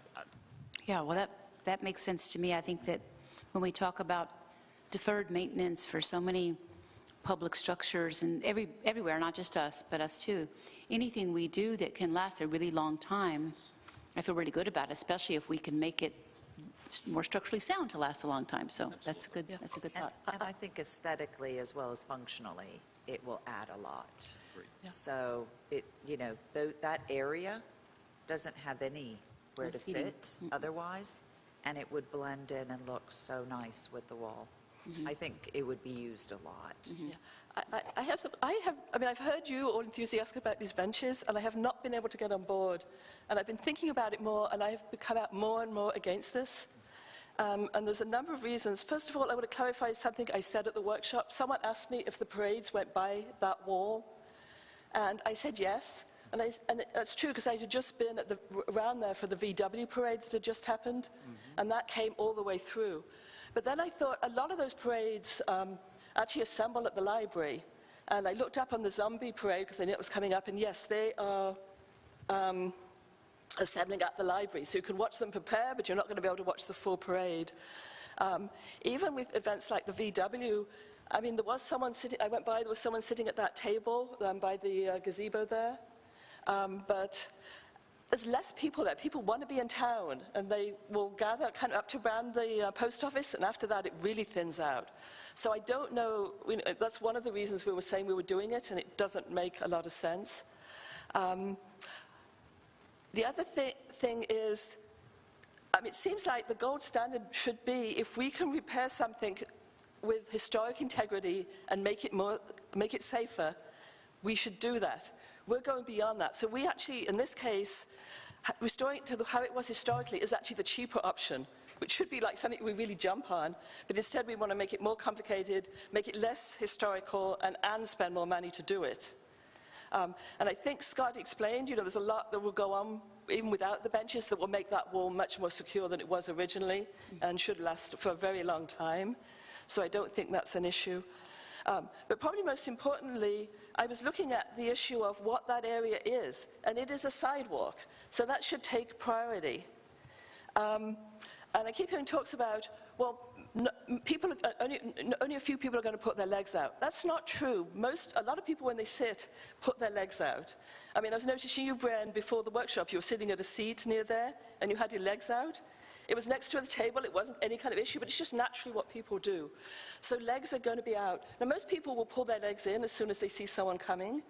Yeah, well, that makes sense to me. I think that when we talk about deferred maintenance for so many public structures and everywhere, not just us, but us too, anything we do that can last a really long time, I feel really good about, especially if we can make it more structurally sound to last a long time. So that's a good thought. And I think aesthetically as well as functionally, it will add a lot. So it, that area doesn't have anywhere to seating. sit otherwise, and it would blend in and look so nice with the wall. I think it would be used a lot. I've heard you all enthusiastic about these benches, and I have not been able to get on board. And I've been thinking about it more, and I have come out more and more against this. And there's a number of reasons. First of all, I want to clarify something I said at the workshop. Someone asked me if the parades went by that wall, and I said yes. And that's true, because I had just been around there for the VW parade that had just happened, and that came all the way through. But then I thought a lot of those parades actually assemble at the library. And I looked up on the zombie parade because I knew it was coming up, and yes, they are assembling at the library. So you can watch them prepare, but you're not going to be able to watch the full parade. Even with events like the VW, I mean, there was someone sitting, I went by, there was someone sitting at that table by the gazebo there. But there's less people there. People want to be in town, and they will gather kind of up to around the post office, and after that it really thins out. So I don't know, that's one of the reasons we were saying we were doing it, and it doesn't make a lot of sense. The other thing is, it seems like the gold standard should be, if we can repair something with historic integrity and make it safer, we should do that. We're going beyond that. So we actually, in this case, restoring it to how it was historically is actually the cheaper option, which should be like something we really jump on. But instead, we want to make it more complicated, make it less historical, and spend more money to do it. And I think Scott explained, there's a lot that will go on, even without the benches, that will make that wall much more secure than it was originally, and should last for a very long time. So I don't think that's an issue. But probably most importantly, I was looking at the issue of what that area is, and it is a sidewalk, so that should take priority. And I keep hearing talks about, well, only a few people are going to put their legs out. That's not true. A lot of people, when they sit, put their legs out. I was noticing you, Bren, before the workshop, you were sitting at a seat near there, and you had your legs out. It was next to the table. It wasn't any kind of issue, but it's just naturally what people do. So legs are going to be out. Now, most people will pull their legs in as soon as they see someone coming,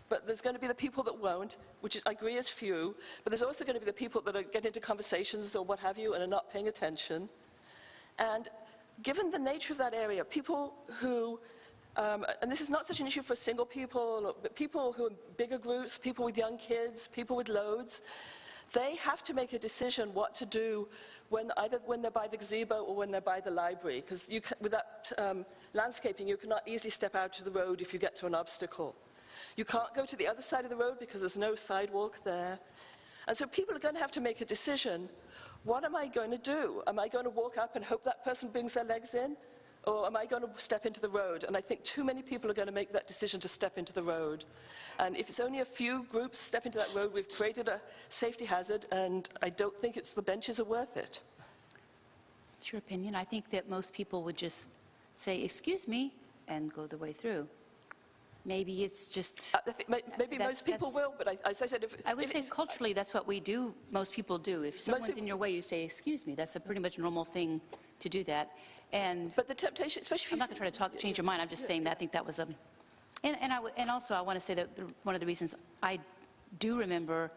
but there's going to be the people that won't, which I agree is few, but there's also going to be the people that are getting into conversations or what have you and are not paying attention. And given the nature of that area, people who, and this is not such an issue for single people, but people who are bigger groups, people with young kids, people with loads, they have to make a decision what to do either when they're by the gazebo or when they're by the library, because with that landscaping, you cannot easily step out to the road if you get to an obstacle. You can't go to the other side of the road because there's no sidewalk there. And so people are going to have to make a decision. What am I going to do? Am I going to walk up and hope that person brings their legs in? Or am I going to step into the road? And I think too many people are going to make that decision to step into the road. And if it's only a few groups step into that road, we've created a safety hazard, and I don't think the benches are worth it. It's your opinion. I think that most people would just say, excuse me, and go the way through. maybe it's just, I think maybe That's- most people that's- will, but as I said, if... I would if- say culturally, that's what we do, most people do. If someone's in your way, you say, excuse me, that's a pretty much normal thing to do that. And But the temptation, especially if I'm you... not going to try to change your mind, I'm just saying that I think that was a, and also I want to say that one of the reasons I do remember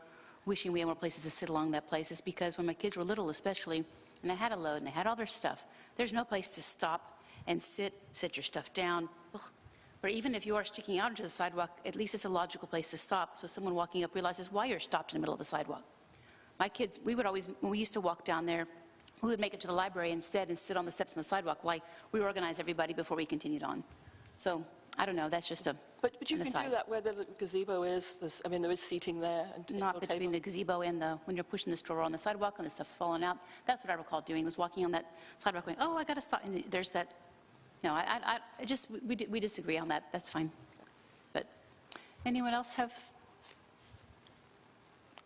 wishing we had more places to sit along that place is because when my kids were little especially, and I had a load and I had all their stuff, there's no place to stop and set your stuff down. Ugh. Or even if you are sticking out into the sidewalk, at least it's a logical place to stop, so someone walking up realizes why you're stopped in the middle of the sidewalk. My kids, we would always, when we used to walk down there, we would make it to the library instead and sit on the steps on the sidewalk while we reorganize everybody before we continued on. So, I don't know, that's just a, But you an can do aside. that where the gazebo is. There's, I mean, there is seating there and Not or between table. the gazebo and when you're pushing the stroller on the sidewalk and the stuff's falling out. That's what I recall doing, was walking on that sidewalk going, oh, I got to stop. And there's that, no, I just, we disagree on that. That's fine. But anyone else have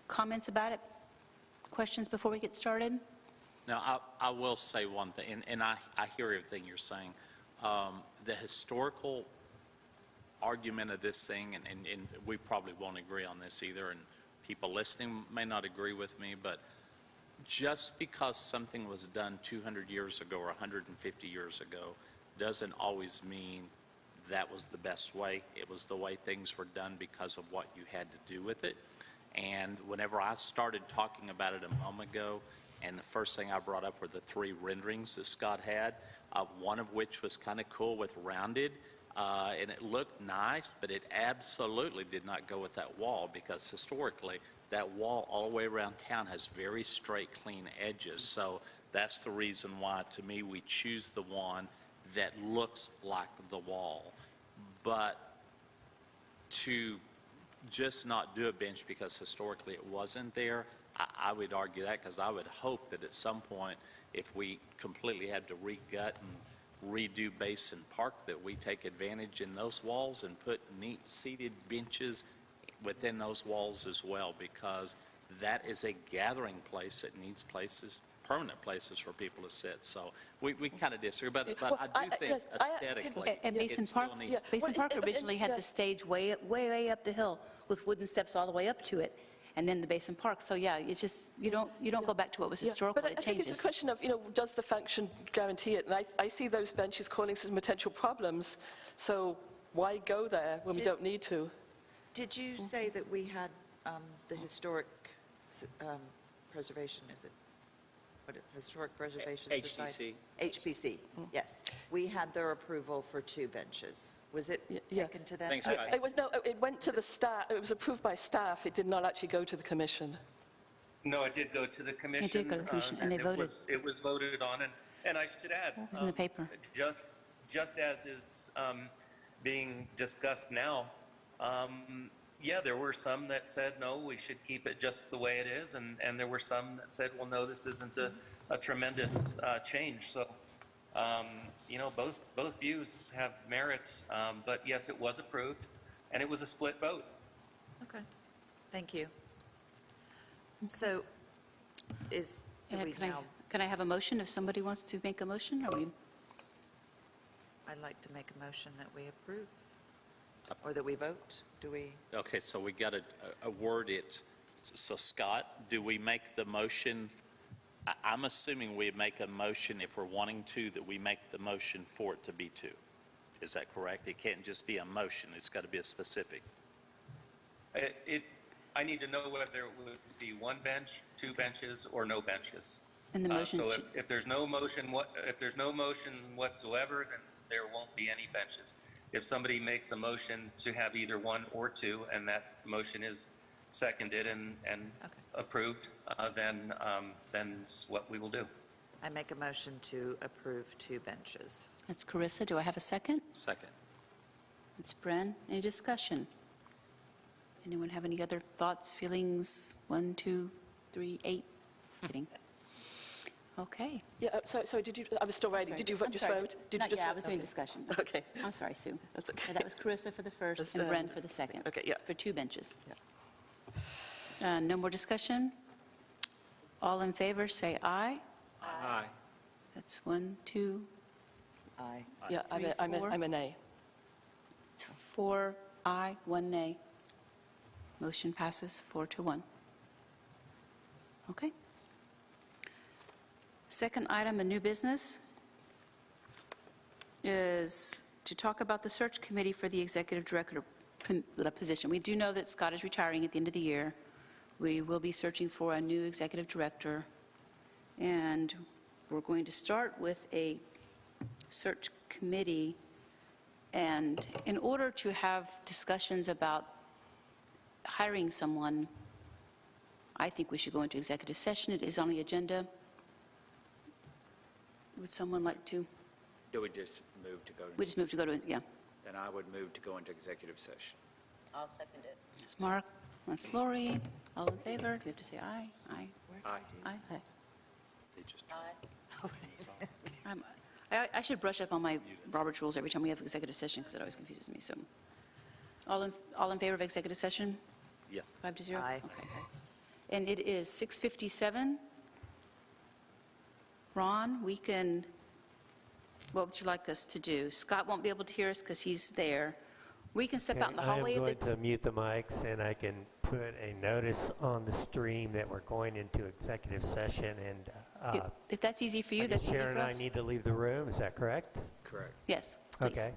comments about it? Questions before we get started? Now, I will say one thing, and I hear everything you're saying. The historical argument of this thing, and we probably won't agree on this either, and people listening may not agree with me, but just because something was done 200 years ago or 150 years ago doesn't always mean that was the best way. It was the way things were done because of what you had to do with it. And whenever I started talking about it a moment ago, and the first thing I brought up were the 3 renderings that Scott had, one of which was kind of cool with rounded, and it looked nice, but it absolutely did not go with that wall, because historically that wall all the way around town has very straight, clean edges. So that's the reason why, to me, we choose the one that looks like the wall. But to just not do a bench because historically it wasn't there, I would argue that, because I would hope that at some point, if we completely had to re-gut and redo Basin Park, that we take advantage in those walls and put neat seated benches within those walls as well, because that is a gathering place that needs places, permanent places for people to sit. So we kind of disagree, but Well, I do think yes, aesthetically, And it Basin still Park, needs. Basin Well, Park originally had yeah. the stage way up the hill with wooden steps all the way up to it, and then the Basin Park. So yeah, it's just, you don't go back to what was Yeah, historical, but it I think it's changes. a question of, does the function guarantee it? And I see those benches causing some potential problems, so why go there when we Did- don't need to? Did you say that we had the historic preservation, is it? Historic Preservation Society? HPC, yes. We had their approval for 2 benches. Was it Yeah. taken to them? Thanks, Okay. Scott. It went to the staff, it was approved by staff, it did not actually go to the commission. No, it did go to the commission. did go to the commission, and they voted. It was voted on, and I should add. It was in the paper. Just as is being discussed now, yeah, there were some that said, no, we should keep it just the way it is, and there were some that said, well, no, this isn't a tremendous change. So, both views have merit, but yes, it was approved, and it was a split vote. Okay, thank you. So, do we now, Can I have a motion if somebody wants to make a motion? Or I'd like to make a motion that we approve, or that we vote. Do we? Okay, so we got to word it. So Scott, do we make the motion? I'm assuming we make a motion, if we're wanting to, that we make the motion for it to be 2. Is that correct? It can't just be a motion. It's got to be a specific. I need to know whether it would be 1 bench, 2 benches, or no benches. And the motion So should- if there's no motion, whatsoever, then there won't be any benches. If somebody makes a motion to have either 1 or 2, and that motion is seconded and approved, then it's what we will do. I make a motion to approve 2 benches. That's Carissa. Do I have a second? Second. It's Bren. Any discussion? Anyone have any other thoughts, feelings? 1, 2, 3, 8? Kidding. Okay. Yeah, sorry, I was still writing. Did you I'm just sorry. vote? Did Not you just yet, I vote? was doing Okay. discussion. Okay. I'm sorry, Sue. That's okay. Yeah, that was Carissa for the first That's, and Bren for the second. okay, yeah. For 2 benches. No more discussion? All in favor, say aye. Aye. That's 1, 2, Aye. Yeah, Three, I'm four. a nay. 4, Aye, 1 nay. Motion passes 4-1. Okay. Second item, a new business, is to talk about the search committee for the executive director position. We do know that Scott is retiring at the end of the year. We will be searching for a new executive director, and we're going to start with a search committee. And in order to have discussions about hiring someone, I think we should go into executive session. It is on the agenda. Would someone like to? Do we just move to go? We just moved to go to, yeah. Then I would move to go into executive session. I'll second it. That's Mark, that's Lori. All in favor? Do we have to say aye? Aye. Aye. Aye. Aye. Aye. I should brush up on my Robert's rules every time we have executive session, because it always confuses me, so. All in favor of executive session? Yes. 5-0? Aye. Okay. And it is 6:57. Ron, what would you like us to do? Scott won't be able to hear us because he's there. We can step out in the hallway. I'm going to mute the mics, and I can put a notice on the stream that we're going into executive session, and If that's easy for you, I guess that's easy Sharon for and I us. need to leave the room. Is that correct? Correct. Yes, please. Okay.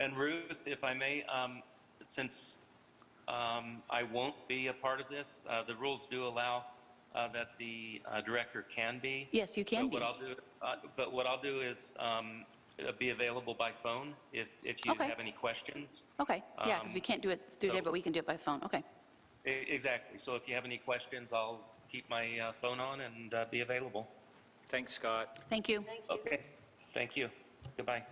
And Ruth, if I may, since I won't be a part of this, the rules do allow that the director can be. Yes, you can So be. what I'll do is be available by phone if you Okay. have any questions. Okay, yeah, because we can't do it through there, so- but we can do it by phone. Okay. Exactly. So if you have any questions, I'll keep my phone on and be available. Thanks, Scott. Thank you. Thank you. Okay. Thank you. Goodbye.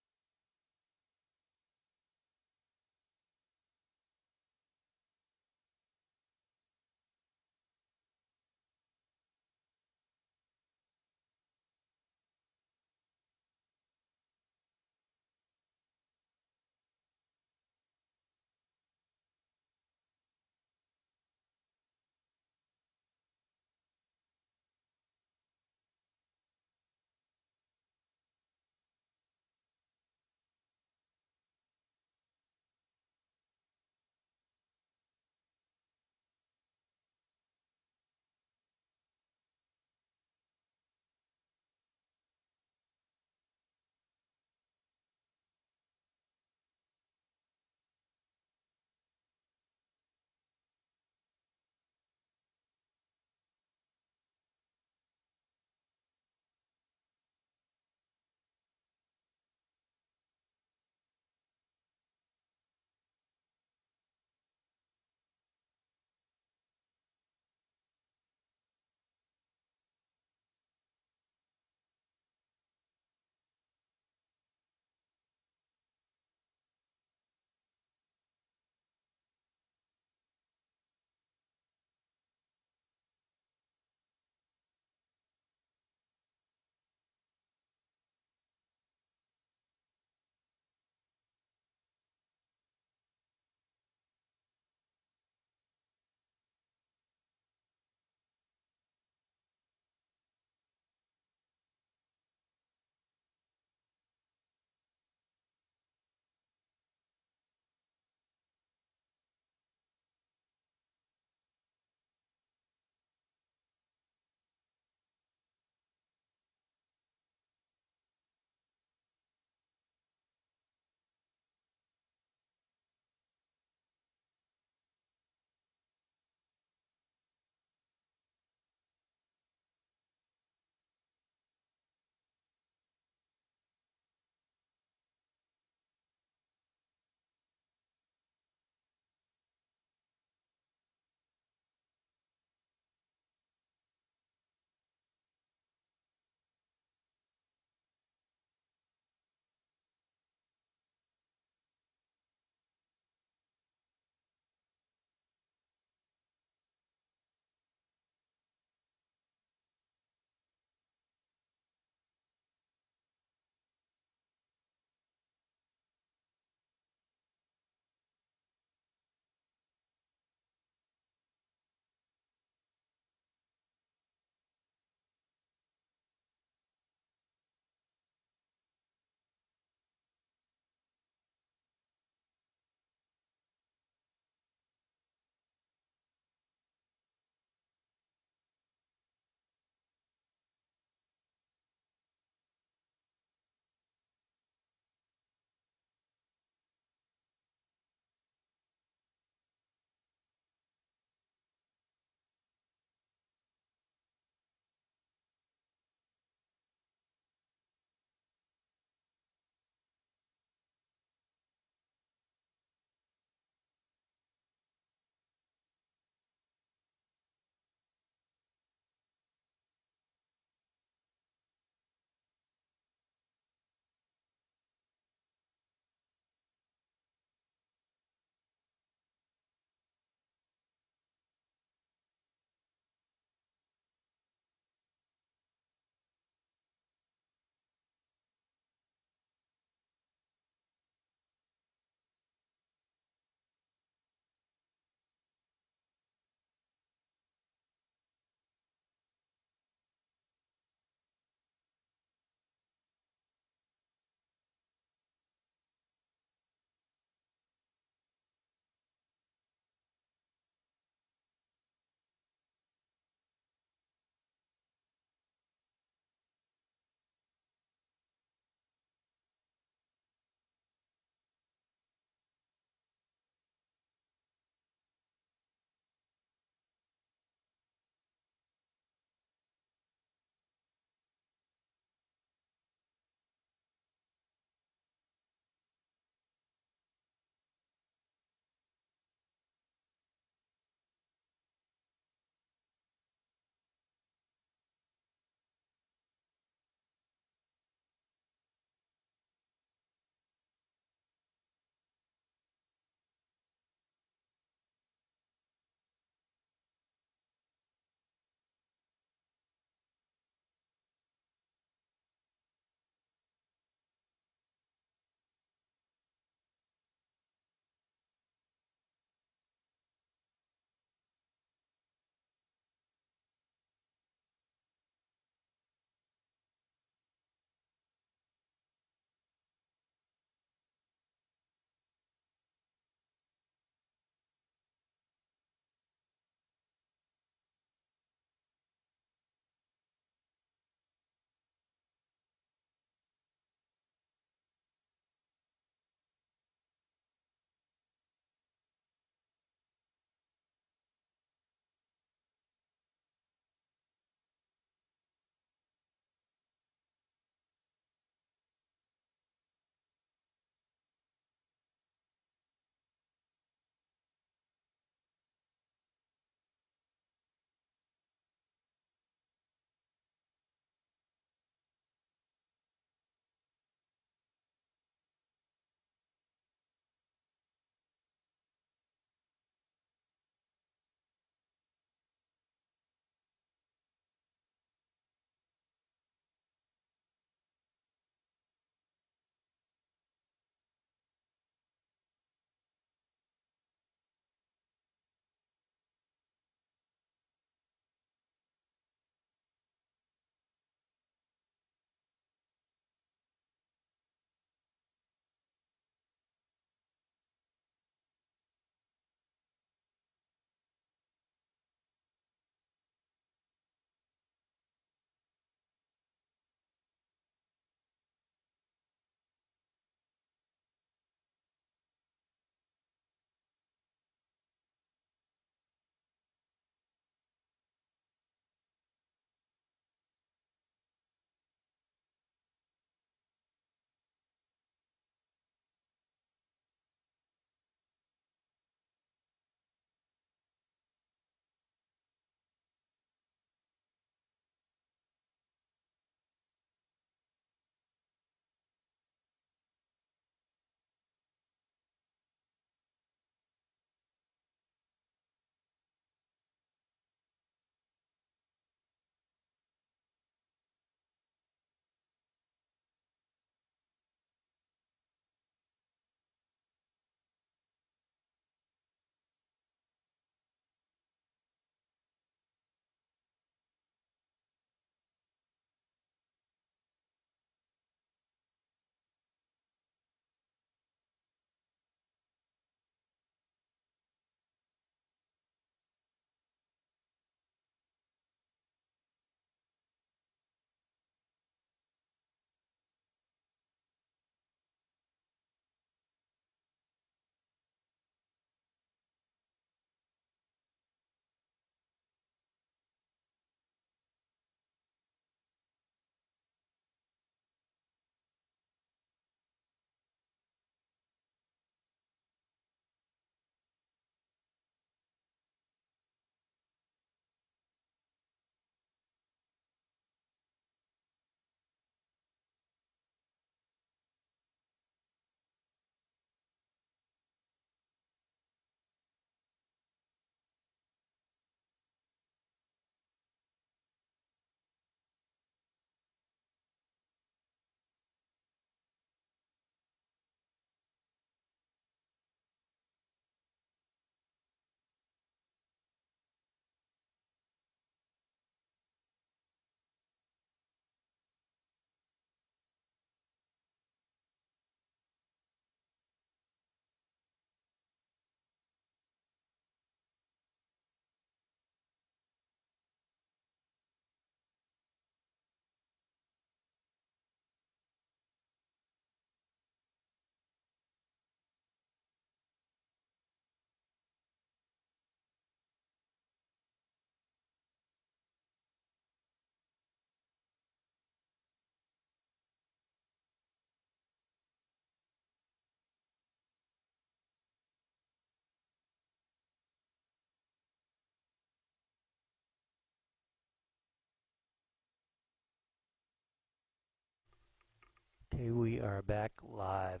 Okay, we are back live.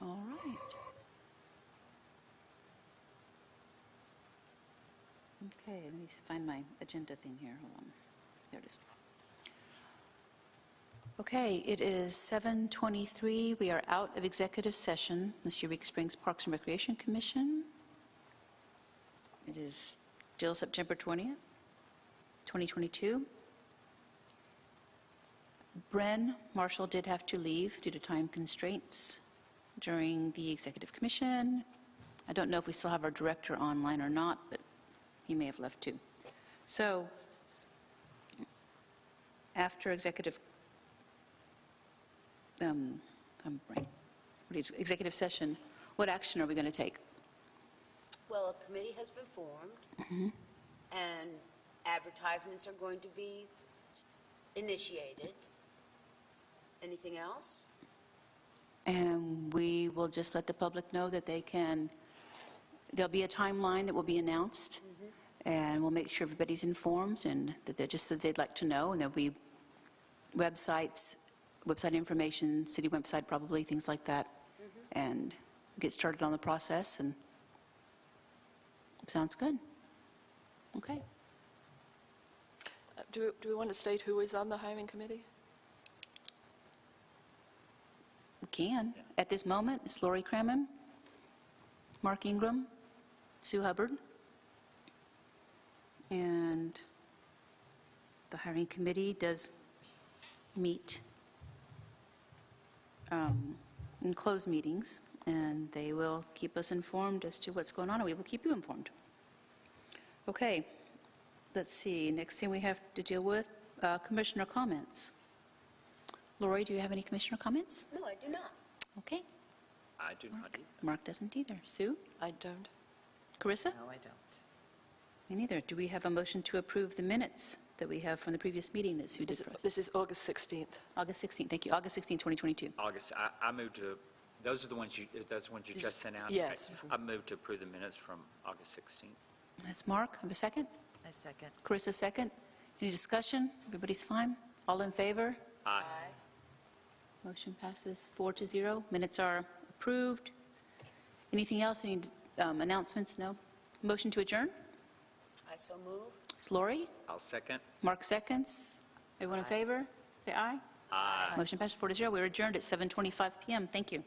All right. Okay, let me find my agenda thing here. Hold on. There it is. Okay, it is 7:23. We are out of executive session. This Eureka Springs Parks and Recreation Commission. It is still September 20th, 2022. Bren Marshall did have to leave due to time constraints during the executive commission. I don't know if we still have our director online or not, but he may have left too. So after executive executive session, what action are we going to take? Well, a committee has been formed, and advertisements are going to be initiated. Anything else? And we will just let the public know that there'll be a timeline that will be announced, and we'll make sure everybody's informed, and that they'd like to know, and there'll be website information, city website probably, things like that, and get started on the process, and sounds good. Okay. Do we want to state who is on the hiring committee? We can. At this moment, it's Lori Crammon, Mark Ingram, Sue Hubbard, and the hiring committee does meet in closed meetings, and they will keep us informed as to what's going on, and we will keep you informed. Okay, let's see. Next thing we have to deal with, commissioner comments. Lori, do you have any commissioner comments? No, I do not. Okay. I do not either. Mark doesn't either. Sue? I don't. Carissa? No, I don't. Me neither. Do we have a motion to approve the minutes that we have from the previous meeting that Sue did for us? This is August 16th. August 16th. Thank you. August 16th, 2022. August, I moved to, those are the ones you just sent out? Yes. Okay. I moved to approve the minutes from August 16th. That's Mark. Have a second? I second. Carissa, second. Any discussion? Everybody's fine? All in favor? Aye. Motion passes 4-0. Minutes are approved. Anything else? Any announcements? No? Motion to adjourn? I so move. It's Lori. I'll second. Mark seconds. Everyone in favor? Say aye. Aye. Motion passes 4-0. We're adjourned at 7:25 PM. Thank you.